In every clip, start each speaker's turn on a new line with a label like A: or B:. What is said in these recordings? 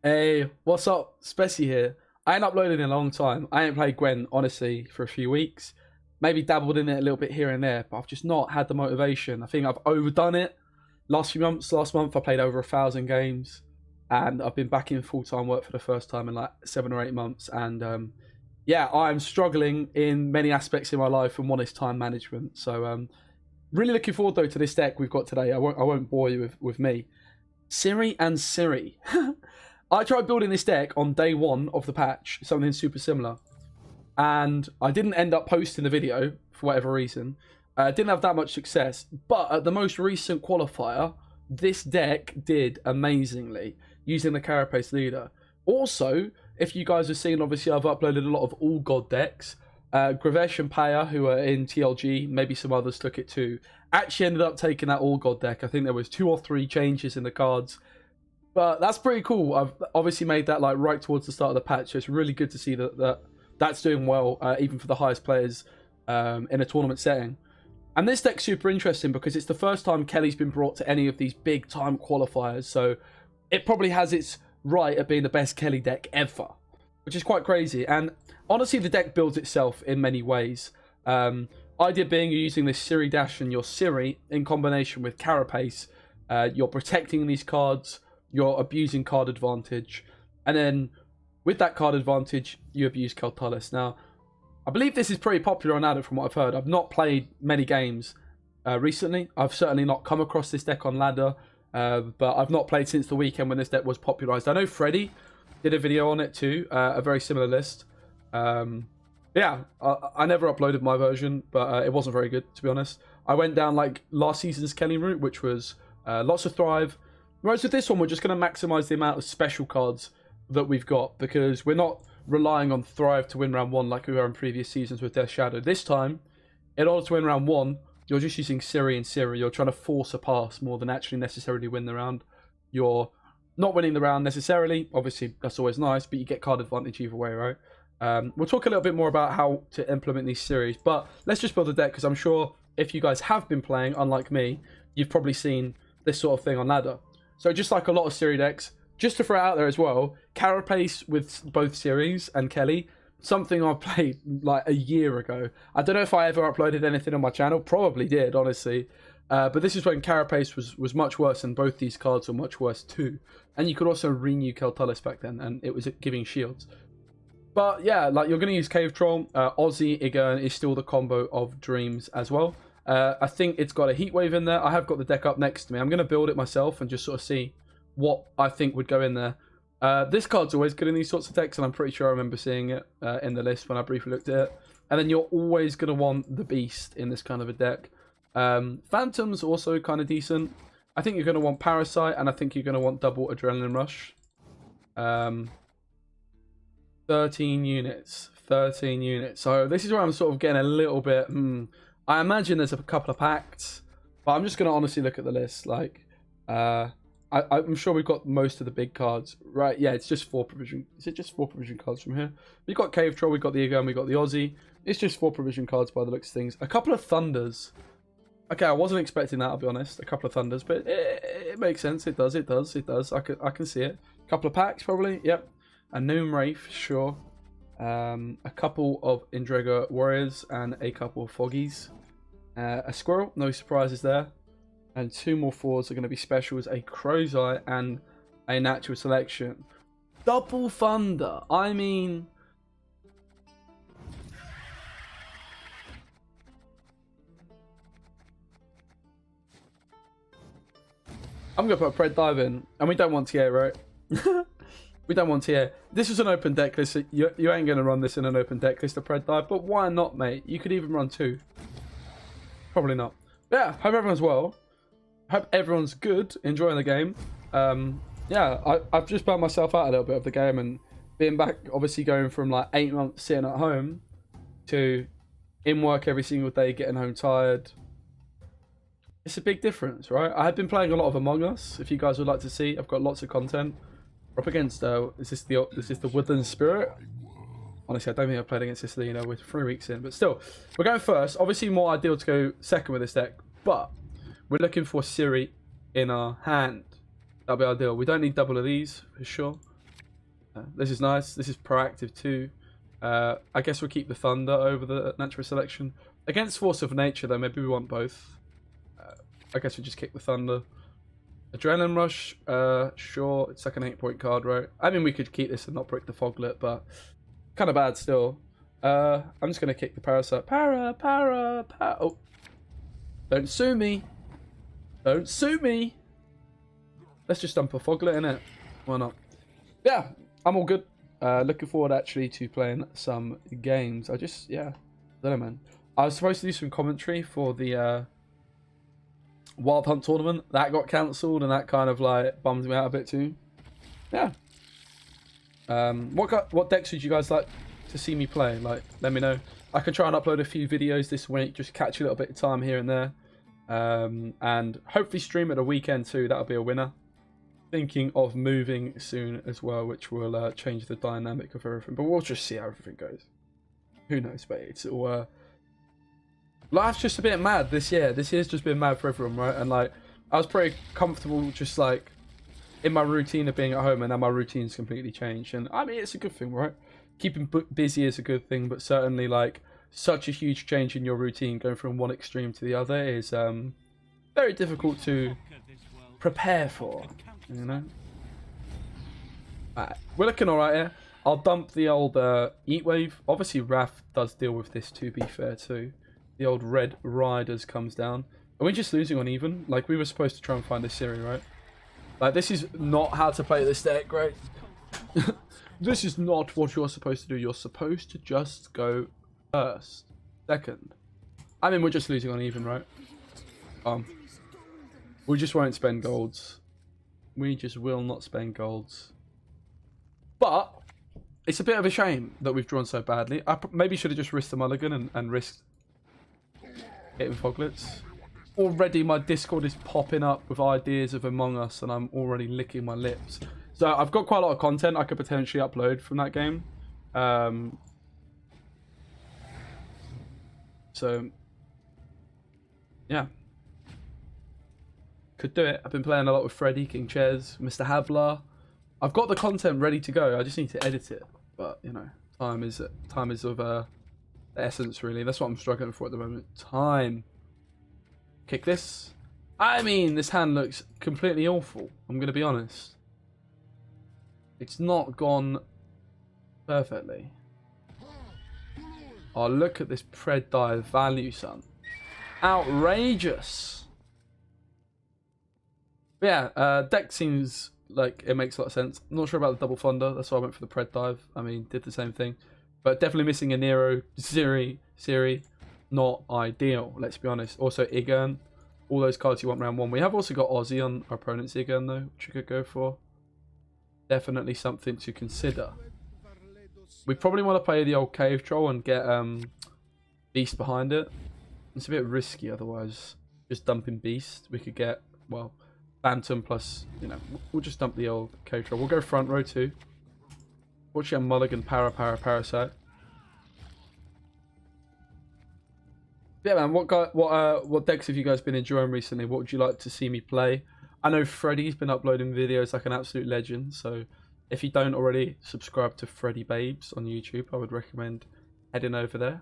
A: Hey, what's up? Speci here. I ain't uploaded in a long time. I ain't played Gwent, honestly, for a few weeks. Maybe dabbled in it a little bit here and there, but I've just not had the motivation. I think I've overdone it. Last month I played over 1,000 games, and I've been back in full-time work for the first time in like 7 or 8 months. And yeah, I'm struggling in many aspects in my life, and one is time management. So really looking forward though to this deck we've got today. I won't bore you with me. Ciri and Ciri. I tried building this deck on day one of the patch, something super similar, and I didn't end up posting the video for whatever reason. Didn't have that much success, but at the most recent qualifier, this deck did amazingly using the Carapace leader. Also, if you guys have seen, obviously I've uploaded a lot of all god decks. Gravesh and Paya, who are in TLG, maybe some others took it too, actually ended up taking that all god deck. I think there was 2 or 3 changes in the cards. But that's pretty cool. I've obviously made that like right towards the start of the patch, so it's really good to see that's doing well, even for the highest players in a tournament setting. And this deck's super interesting because it's the first time Kelly's been brought to any of these big time qualifiers, so it probably has its right at being the best Kelly deck ever, which is quite crazy. And honestly, the deck builds itself in many ways. Idea being you're using this Ciri dash and your Ciri in combination with Carapace. You're protecting these cards. You're abusing card advantage, and then with that card advantage you abuse Keltalis. Now I believe this is pretty popular on ladder from what I've heard. I've not played many games recently. I've certainly not come across this deck on ladder, but I've not played since the weekend when this deck was popularized. I know Freddy did a video on it too, a very similar list. Yeah, I never uploaded my version, but it wasn't very good, to be honest. I went down like last season's Kelly route, which was lots of Thrive. Whereas with this one, we're just going to maximize the amount of special cards that we've got, because we're not relying on Thrive to win round 1 like we were in previous seasons with Death Shadow. This time, in order to win round 1, you're just using Ciri and Ciri. You're trying to force a pass more than actually necessarily win the round. You're not winning the round necessarily. Obviously, that's always nice, but you get card advantage either way, right? We'll talk a little bit more about how to implement these series, but let's just build a deck, because I'm sure if you guys have been playing, unlike me, you've probably seen this sort of thing on ladder. So just like a lot of Ciri decks, just to throw it out there as well, Carapace with both Ciris and Kelly, something I played like a year ago. I don't know if I ever uploaded anything on my channel, probably did, honestly. But this is when Carapace was much worse, and both these cards were much worse too. And you could also renew Keltalis back then, and it was giving shields. But yeah, like you're going to use Cave Troll. Aussie Igern is still the combo of Dreams as well. I think it's got a Heat Wave in there. I have got the deck up next to me. I'm going to build it myself and just sort of see what I think would go in there. This card's always good in these sorts of decks, and I'm pretty sure I remember seeing it in the list when I briefly looked at it. And then you're always going to want the Beast in this kind of a deck. Phantom's also kind of decent. I think you're going to want Parasite, and I think you're going to want double Adrenaline Rush. 13 units. 13 units. So this is where I'm sort of getting a little bit... I imagine there's a couple of pacts, but I'm just going to honestly look at the list. Like, I'm sure we've got most of the big cards. Right, yeah, it's just 4 provision. Is it just 4 provision cards from here? We've got Cave Troll, we've got the Ego, and we've got the Aussie. It's just 4 provision cards by the looks of things. A couple of Thunders. Okay, I wasn't expecting that, I'll be honest. A couple of Thunders, but it makes sense. It does. I can see it. A couple of packs, probably. Yep. A Noom Wraith, sure. A couple of Indrega Warriors and a couple of Foggies. A Squirrel, no surprises there. And 2 more 4s are going to be specials, a Crow's Eye and a Natural Selection. Double Thunder, I mean... I'm going to put a Pred Dive in, and we don't want TA, right? We don't want TA. This is an open deck list. So you ain't going to run this in an open deck list, a Pred Dive, but why not, mate? You could even run 2. Probably not. But yeah, hope everyone's well. Hope everyone's good, enjoying the game. Yeah, I've just burnt myself out a little bit of the game, and being back, obviously going from like 8 months sitting at home to in work every single day, getting home tired. It's a big difference, right? I have been playing a lot of Among Us. If you guys would like to see, I've got lots of content. We're up against is this the Woodland Spirit? Honestly, I don't think I've played against this, we're 3 weeks in, but still, we're going first. Obviously, more ideal to go second with this deck, but we're looking for Ciri in our hand. That'll be ideal. We don't need double of these, for sure. This is nice. This is proactive too. I guess we'll keep the Thunder over the Natural Selection. Against Force of Nature, though, maybe we want both. I guess we just kick the Thunder. Adrenaline Rush, sure. It's like an 8-point card, right? I mean, we could keep this and not break the Foglet, but kind of bad still. I'm just going to kick the Parasite. Oh. Don't sue me. Don't sue me. Let's just dump a Foglet in it. Why not? Yeah, I'm all good. Looking forward actually to playing some games. I don't know, man. I was supposed to do some commentary for the Wild Hunt tournament. That got cancelled, and that kind of like bums me out a bit too. Yeah. What decks would you guys like to see me play? Like, let me know. I can try and upload a few videos this week, just catch a little bit of time here and there, and hopefully stream at a weekend too. That'll be a winner. Thinking of moving soon as well, which will change the dynamic of everything. But we'll just see how everything goes. Who knows, but it's all... life's just a bit mad this year. This year's just been mad for everyone, right? And like, I was pretty comfortable just like in my routine of being at home, and now my routine's completely changed. And I mean, it's a good thing, right? Keeping busy is a good thing, but certainly like such a huge change in your routine going from one extreme to the other is very difficult to prepare for, you know? Alright, we're looking alright here. I'll dump the old Eat Wave. Obviously, Wrath does deal with this, to be fair, too. The old Red Riders comes down. Are we just losing on even? Like, we were supposed to try and find a Ciri, right? Like, this is not how to play this deck, right? This is not what you're supposed to do. You're supposed to just go first. Second. I mean, we're just losing on even, right? We just won't spend golds. We just will not spend golds. But it's a bit of a shame that we've drawn so badly. I maybe should have just risked the mulligan and risked hitting Foglets. Already my Discord is popping up with ideas of Among Us, and I'm already licking my lips. So I've got quite a lot of content I could potentially upload from that game. So yeah, could do it. I've been playing a lot with Freddy, King Ches, Mr. Hablar. I've got the content ready to go. I just need to edit it. But you know, time is of the essence, really. That's what I'm struggling for at the moment. Time. Kick this. I mean, this hand looks completely awful. I'm gonna be honest. It's not gone perfectly. Oh, look at this Pred Dive value, son. Outrageous. But yeah, deck seems like it makes a lot of sense. I'm not sure about the double Thunder. That's why I went for the Pred Dive. I mean, did the same thing. But definitely missing a Nero, Ciri, not ideal, let's be honest. Also, Igern. All those cards you want round one. We have also got Aussie on our opponent's Igern, though, which you could go for. Definitely something to consider. We probably want to play the old Cave Troll and get Beast behind it. It's a bit risky otherwise. Just dumping Beast. We could get, well, Phantom plus, you know, we'll just dump the old Cave Troll. We'll go front row too. Watch mulligan, Parasite. Yeah, man. What decks have you guys been enjoying recently? What would you like to see me play? I know Freddy's been uploading videos like an absolute legend. So if you don't already subscribe to Freddy Babes on YouTube, I would recommend heading over there.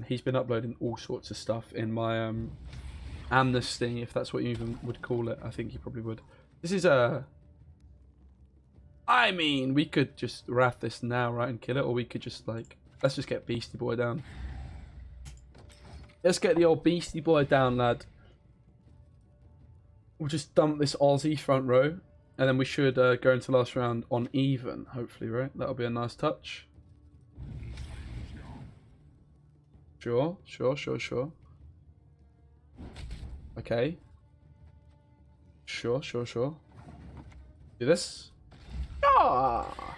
A: He's been uploading all sorts of stuff in my amnesty, if that's what you even would call it. I think he probably would. This is a... I mean, we could just wrath this now, right, and kill it, or we could just, like... Let's just get Beastie Boy down. Let's get the old Beastie Boy down, lad. We'll just dump this Aussie front row, and then we should go into last round on even, hopefully, right? That'll be a nice touch. Sure. Okay. Sure. Do this. Ah!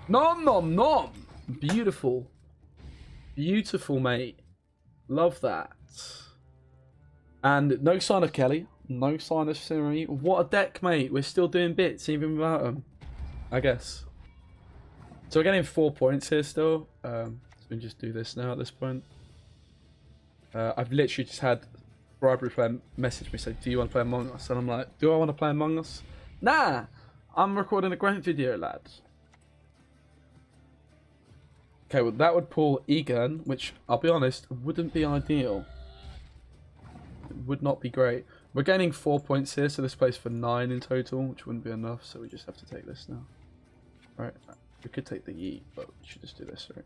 A: Nom. Beautiful. Beautiful, mate. Love that. And no sign of Kelly. No sign of Ciri. What a deck, mate. We're still doing bits even without him, I guess. So we're getting 4 points here still. So we can just do this now at this point. I've literally just had Bribery player message me saying, do you want to play Among Us? And I'm like, do I want to play Among Us? Nah! I'm recording a Gwent video, lad. Okay, well that would pull Egan, which I'll be honest, wouldn't be ideal. It would not be great. We're gaining 4 points here, so this plays for 9 in total, which wouldn't be enough, so we just have to take this now. Right, we could take the Yeet, but we should just do this, right?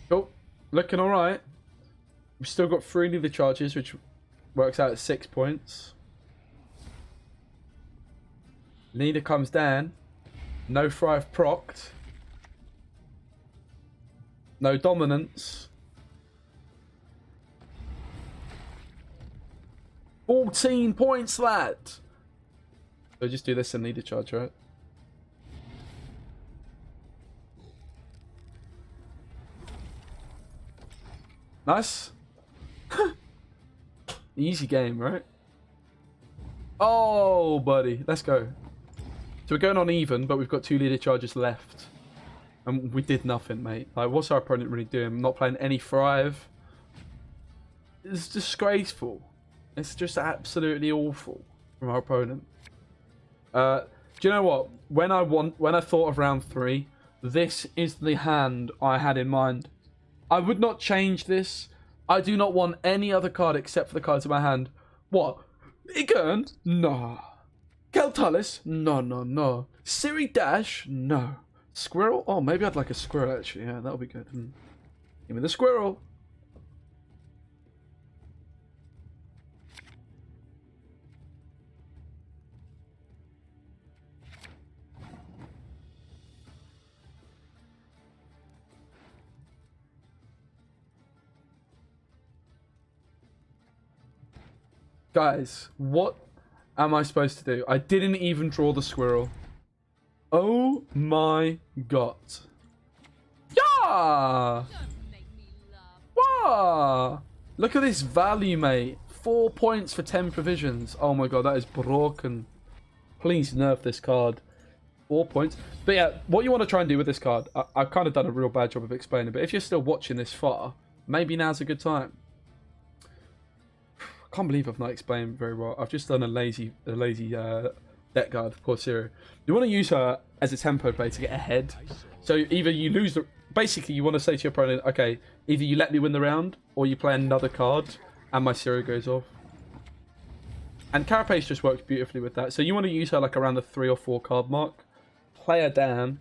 A: Cool, looking alright. We've still got 3 leader charges, which works out at 6 points. Leader comes down. No thrive procced. No dominance. 14 points, lad. So just do this and leader charge, right? Nice. Easy game, right? Oh, buddy. Let's go. So we're going on even, but we've got 2 leader charges left. And we did nothing, mate. Like, what's our opponent really doing? Not playing any thrive. It's disgraceful. It's just absolutely awful from our opponent. Do you know what? When I thought of round 3, this is the hand I had in mind. I would not change this. I do not want any other card except for the cards in my hand. What? Igern? No. Keltalis? No, no, no. Ciri Dash? No. Squirrel? Oh, maybe I'd like a squirrel, actually. Yeah, that'll be good. Give me the squirrel. Guys, what am I supposed to do? I didn't even draw the squirrel. Oh my god. Yeah! Wow! Look at this value, mate. 4 points for 10 provisions. Oh my god, that is broken. Please nerf this card. 4 points. But yeah, what you want to try and do with this card, I've kind of done a real bad job of explaining, but if you're still watching this far, maybe now's a good time. I can't believe I've not explained very well. I've just done a lazy deck guard for poor Ciri. You want to use her as a tempo play to get ahead. So either you lose the... Basically, you want to say to your opponent, okay, either you let me win the round, or you play another card, and my Ciri goes off. And Carapace just works beautifully with that. So you want to use her like around the 3 or 4 card mark. Play her down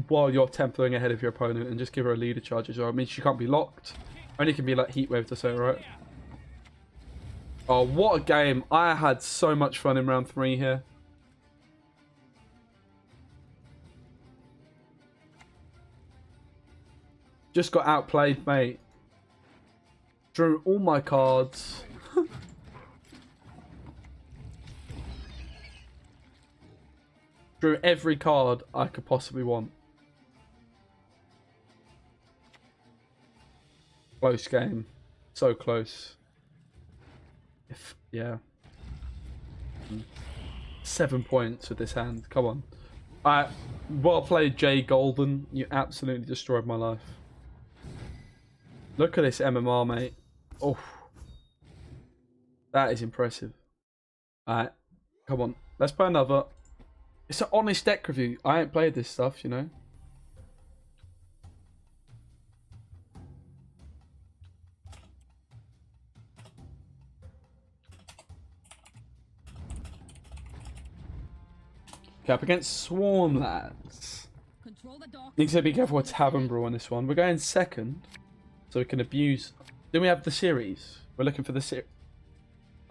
A: while you're tempoing ahead of your opponent, and just give her a leader charge as well. I mean, she can't be locked. Only can be like Heatwave to say, right? Oh, what a game. I had so much fun in round 3 here. Just got outplayed, mate. Drew all my cards. Drew every card I could possibly want. Close game. So close. Yeah. 7 points with this hand. Come on. Well played, Jay Golden. You absolutely destroyed my life. Look at this MMR, mate. Oh. That is impressive. Alright. Come on. Let's play another. It's an honest deck review. I ain't played this stuff, you know. Up against Swarm, lads. Need to be careful with Tavern Brawl on this one. We're going second, so we can abuse. Then we have the series. We're looking for the series.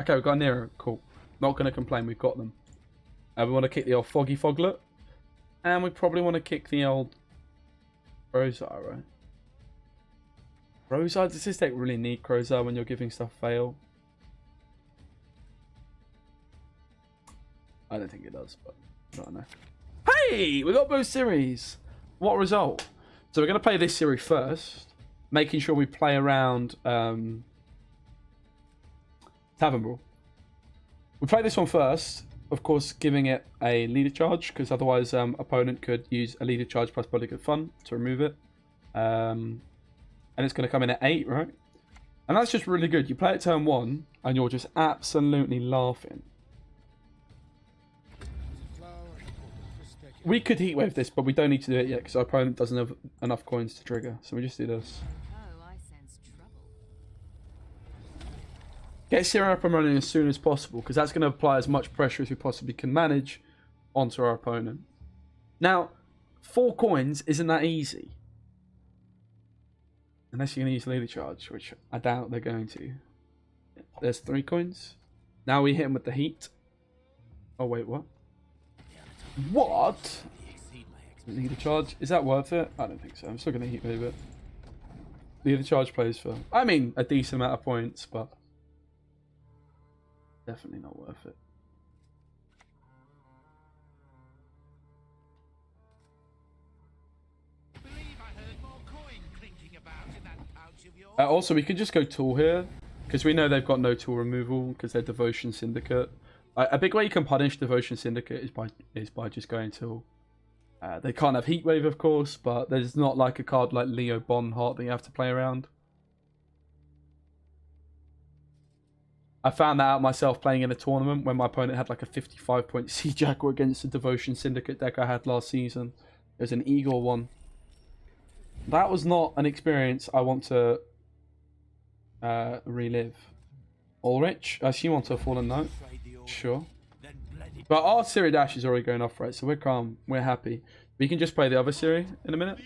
A: Okay, we've got a Nero. Cool. Not going to complain. We've got them. We want to kick the old Foggy Foglet. And we probably want to kick the old Crozar, right? Crozar? Does this deck really need Crozar when you're giving stuff fail? I don't think it does, but I don't know. Hey! We got both series! What a result. So we're going to play this series first, making sure we play around Tavern Brawl. We play this one first, of course, giving it a leader charge, because otherwise opponent could use a leader charge plus Bodyguard Fun to remove it. And it's going to come in at 8, right? And that's just really good. You play it turn 1, and you're just absolutely laughing. We could heatwave this, but we don't need to do it yet because our opponent doesn't have enough coins to trigger. So we just do this.
B: Oh, I sense trouble.
A: Get Ciri up and running as soon as possible because that's going to apply as much pressure as we possibly can manage onto our opponent. Now, 4 coins isn't that easy. Unless you're going to use Leader Charge, which I doubt they're going to. There's 3 coins. Now we hit him with the heat. Oh, wait, what? What? Leader Charge? Is that worth it? I don't think so. I'm still going to heat wave it. Leader Charge plays for, I mean, a decent amount of points, but definitely not worth it. Also, we could just go tool here, because we know they've got no tool removal, because they're Devotion Syndicate. A big way you can punish Devotion Syndicate is by just going tool. They can't have Heat Wave, of course, but there's not like a card like Leo Bonheart that you have to play around. I found that out myself playing in a tournament when my opponent had like a 55-point Sea Jackal against the Devotion Syndicate deck I had last season. It was an Eagle one. That was not an experience I want to relive. Ulrich, I assume onto a Fallen Knight. Sure. But our Ciri dash is already going off, right? So we're calm. We're happy. We can just play the other Ciri in a minute.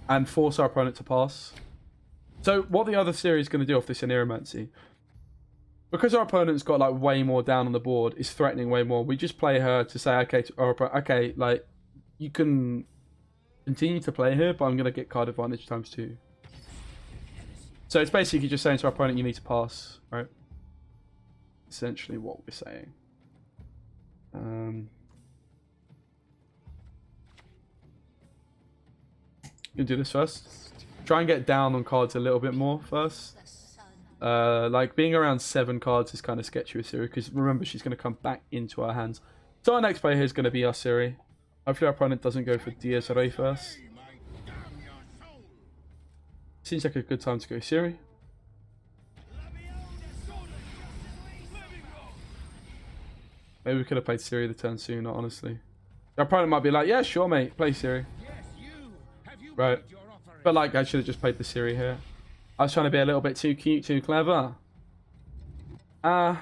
A: And force our opponent to pass. So what the other Ciri is going to do off this Aneromancy, because our opponent's got like way more down on the board, is threatening way more, we just play her to say, okay, to our opponent, okay, like, you can continue to play here, but I'm going to get card advantage ×2. So it's basically just saying to our opponent, you need to pass, right? Essentially what we're saying. You do this first. Try and get down on cards a little bit more first. Like being around 7 cards is kind of sketchy with Ciri, because remember, she's going to come back into our hands. So our next player here is going to be our Ciri. Hopefully our opponent doesn't go for Diaz Rey first. Seems like a good time to go Ciri. Maybe we could have played Ciri the turn sooner, honestly. Our opponent might be like, yeah, sure, mate, play Ciri. Right. But like, I should have just played the Ciri here. I was trying to be a little bit too cute, too clever. I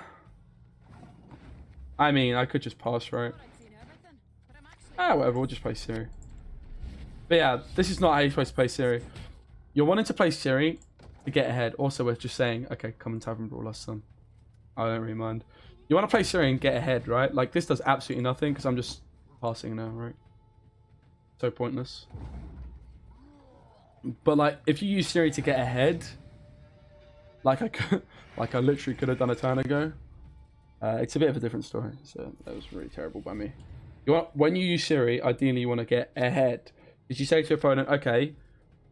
A: mean, I could just pass, right? Whatever, we'll just play Ciri. But yeah, this is not how you're supposed to play Ciri. You're wanting to play Ciri to get ahead. Also, we're just saying, okay, come and Tavern Brawl us, son. I don't really mind. You want to play Ciri and get ahead, right? Like, this does absolutely nothing because I'm just passing now, right? So pointless. But like, if you use Ciri to get ahead, like I literally could have done a turn ago, it's a bit of a different story. So that was really terrible by me. When you use Ciri, ideally you want to get ahead. Because you say to your opponent, okay,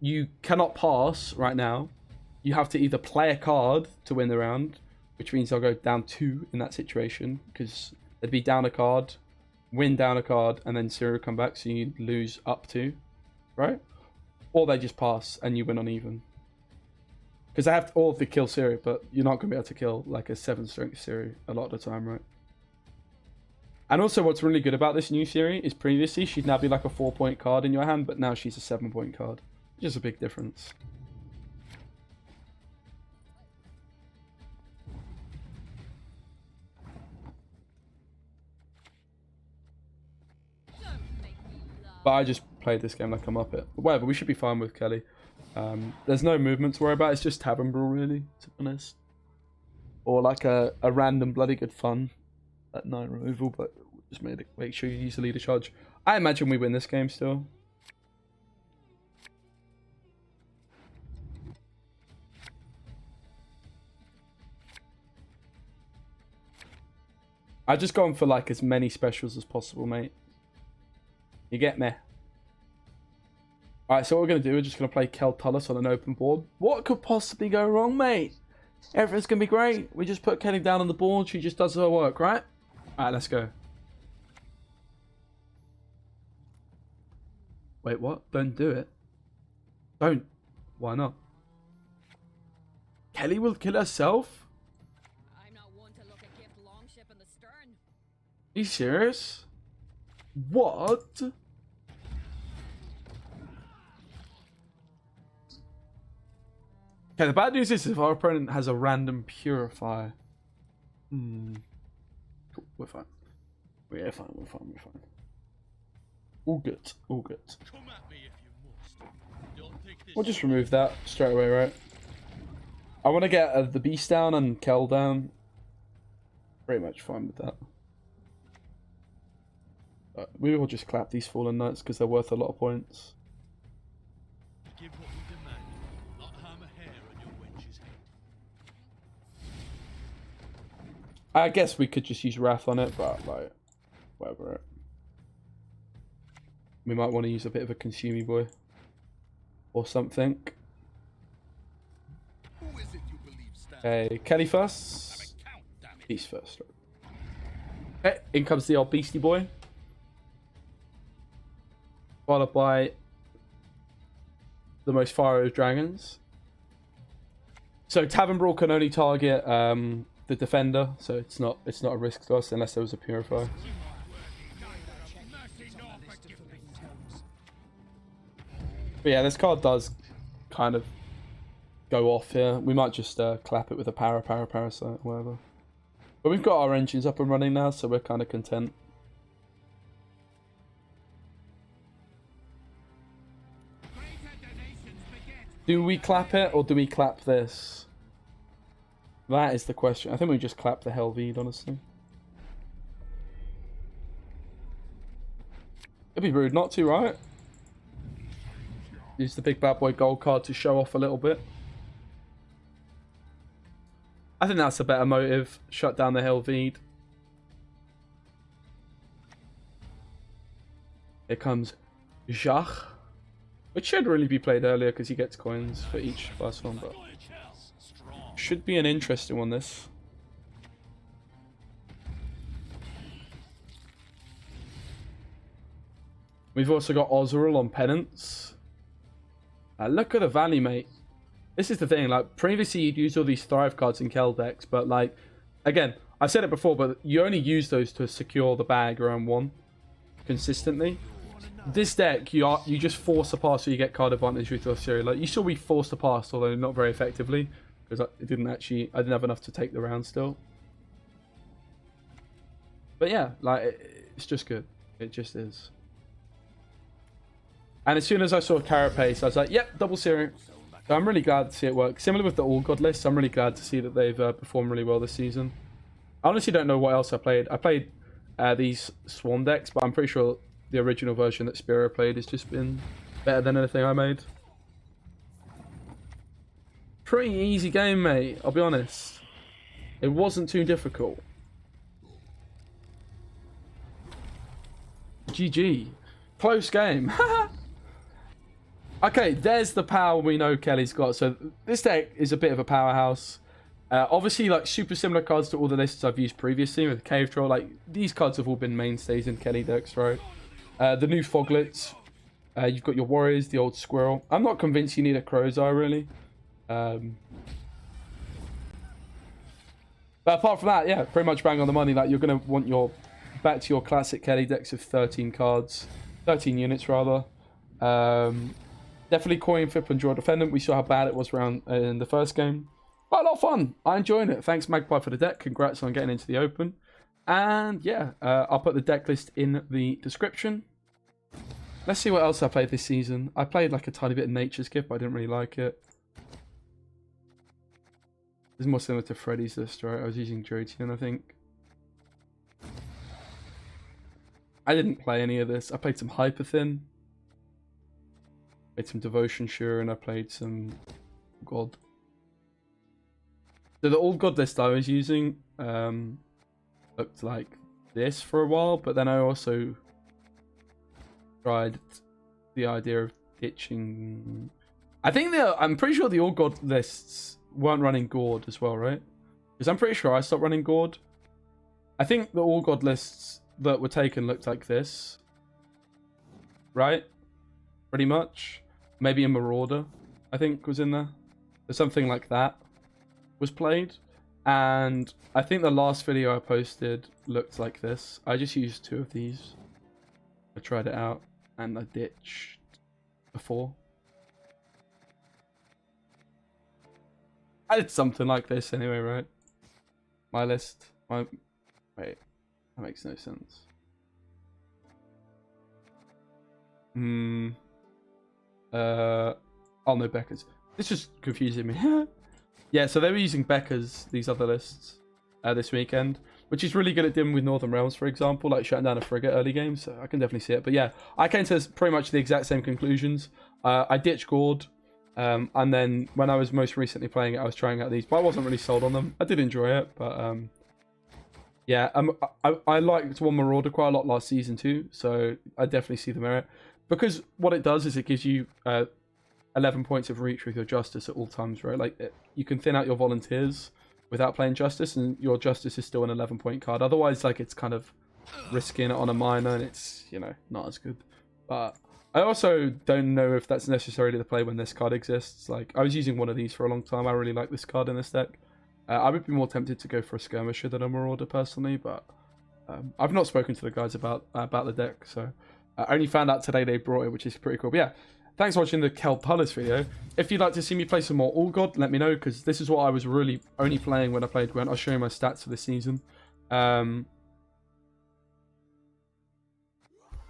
A: you cannot pass right now. You have to either play a card to win the round, which means I'll go down 2 in that situation, because they'd be down a card, win down a card, and then Ciri will come back, so you lose up 2, right? Or they just pass and you win on even. Because they have to all to kill Ciri, but you're not going to be able to kill like a 7 strength Ciri a lot of the time, right? And also what's really good about this new Ciri is previously she'd now be like a 4-point card in your hand, but now she's a 7-point card. Which is a big difference. But I just played this game like I'm up it. But whatever, we should be fine with Kelly. There's no movement to worry about. It's just Tavern Brawl, really, to be honest. Or like a random bloody good fun at 9 removal, but just make sure you use the Leader Charge. I imagine we win this game still. I've just gone for like as many specials as possible, mate. You get me? Alright, so what we're going to do, we're just going to play Keltullus on an open board. What could possibly go wrong, mate? Everything's going to be great. We just put Kelly down on the board. She just does her work, right? Alright, let's go. Wait, what? Don't do it. Don't. Why not? Kelly will kill herself?
B: I'm not one to look a gift longship in the stern.
A: you serious? What? Okay, the bad news is if our opponent has a random purifier. Cool, we're fine. We're fine. All good. We'll just remove that straight away, right? I want to get the beast down and Kel down. Pretty much fine with that. We will just clap these fallen knights because they're worth a lot of points. Give what we demand, not harm a hair on your wench's head. I guess we could just use Wrath on it, but like, whatever. We might want to use a bit of a consumey boy or something. Who is it you believe stands? Okay, Kelly first. Beast first. Okay, in comes the old beastie boy. Followed by the most fire of dragons. So Tavern Brawl can only target the defender, so it's not a risk to us unless there was a purifier. But yeah, this card does kind of go off here. We might just clap it with a parasite, whatever. But we've got our engines up and running now, so we're kind of content. Do we clap it or do we clap this? That is the question. I think we just clap the Helveed, honestly. It'd be rude not to, right? Use the big bad boy gold card to show off a little bit. I think that's a better motive. Shut down the Helveed. Here comes Jacques. Which should really be played earlier because he gets coins for each first one, but should be an interesting one, this. We've also got Ozeril on Penance. Look at the value, mate. This is the thing, like, previously you'd use all these Thrive cards in Kel decks, but like, again, I've said it before, but you only use those to secure the bag around 1 consistently. This deck, you just force a pass so you get card advantage with your Ciri. Like, you saw we forced a pass, although not very effectively, because I didn't have enough to take the round still. But yeah, like, it's just good. It just is. And as soon as I saw Carapace, I was like, yep, double Ciri. So I'm really glad to see it work. Similar with the All God list, I'm really glad to see that they've performed really well this season. I honestly don't know what else I played. I played these Swarm decks, but I'm pretty sure the original version that Spiro played has just been better than anything I made. Pretty easy game, mate. I'll be honest. It wasn't too difficult. GG. Close game. Okay, there's the power we know Kelly's got. So this deck is a bit of a powerhouse. Obviously, like, super similar cards to all the lists I've used previously with Cave Troll. Like, these cards have all been mainstays in Kelly decks, right? The new Foglets. You've got your Warriors, the old Squirrel. I'm not convinced you need a Crow's Eye, really. But apart from that, yeah, pretty much bang on the money. Like, you're going to want your back to your classic Kelly decks of 13 cards. 13 units, rather. Definitely Coin Flip and Draw Defendant. We saw how bad it was around in the first game. But a lot of fun. I enjoyed it. Thanks, Magpie, for the deck. Congrats on getting into the Open. And yeah, I'll put the deck list in the description. Let's see what else I played this season. I played like a tiny bit of Nature's Gift, but I didn't really like it. This is more similar to Freddy's list, right? I was using Jotun, I think. I didn't play any of this. I played some Hyperthin. Played some Devotion Sure, and I played some God. So the old God list I was using looked like this for a while, but then I also tried the idea of ditching. I'm pretty sure the All God lists weren't running Gord as well, right? Because I'm pretty sure I stopped running Gord. I think the All God lists that were taken looked like this, right? Pretty much. Maybe a Marauder, I think, was in there. Or something like that was played. And I think the last video I posted looked like this. I just used 2 of these. I tried it out and I ditched before. I did something like this anyway, right? My list. Wait, that makes no sense. Oh no, Becca's. It's just confusing me. Yeah, so they were using Becca's, these other lists, this weekend, which is really good at dealing with Northern Realms, for example, like shutting down a frigate early games, so I can definitely see it. But yeah, I came to pretty much the exact same conclusions. I ditched Gord, and then when I was most recently playing it, I was trying out these, but I wasn't really sold on them. I did enjoy it, but yeah, I liked One Marauder quite a lot last season too, so I definitely see the merit. Because what it does is it gives you 11 points of reach with your Justice at all times, right? Like, you can thin out your volunteers without playing Justice, and your Justice is still an 11-point card. Otherwise, like, it's kind of risking it on a minor, and it's, you know, not as good. But I also don't know if that's necessarily the play when this card exists. Like, I was using one of these for a long time. I really like this card in this deck. I would be more tempted to go for a Skirmisher than a Marauder, personally, but I've not spoken to the guys about the deck, so I only found out today they brought it, which is pretty cool. But yeah, thanks for watching the Kelpullis video. If you'd like to see me play some more All God, let me know, because this is what I was really only playing when I played Gwent. I'll show you my stats for this season.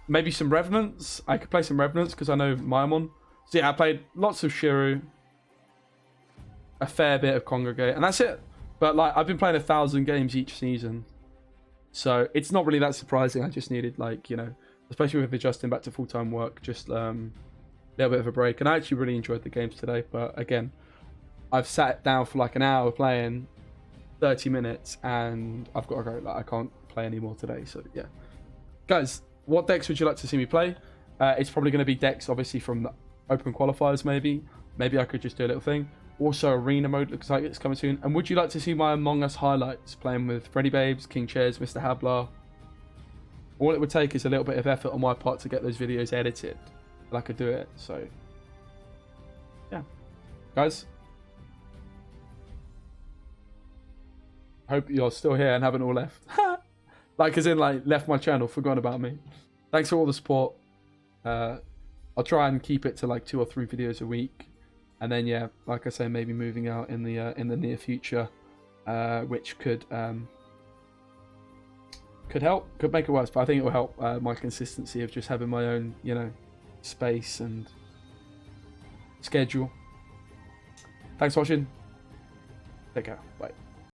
A: Maybe some Revenants. I could play some Revenants because I know Maimon. So yeah, I played lots of Shiru, a fair bit of Congregate, and that's it. But like, I've been playing 1,000 games each season, so it's not really that surprising. I just needed, like, you know, especially with adjusting back to full-time work, just little bit of a break. And I actually really enjoyed the games today, but again, I've sat down for like an hour playing 30 minutes and I've got to go. Like, I can't play anymore today. So yeah, guys, what decks would you like to see me play? It's probably going to be decks obviously from the open qualifiers. Maybe I could just do a little thing. Also, arena mode looks like it's coming soon. And would you like to see my Among Us highlights, playing with Freddy Babes, King Chairs, Mr. Hablar? All it would take is a little bit of effort on my part to get those videos edited, and I could do it. So yeah, guys, hope you're still here and haven't all left. Like, as in, like, left my channel, forgotten about me. Thanks for all the support. I'll try and keep it to like 2 or 3 videos a week, and then yeah, like I say, maybe moving out in the near future, which could help, could make it worse, but I think it will help my consistency of just having my own, you know, space and schedule. Thanks for watching. Take care. Bye.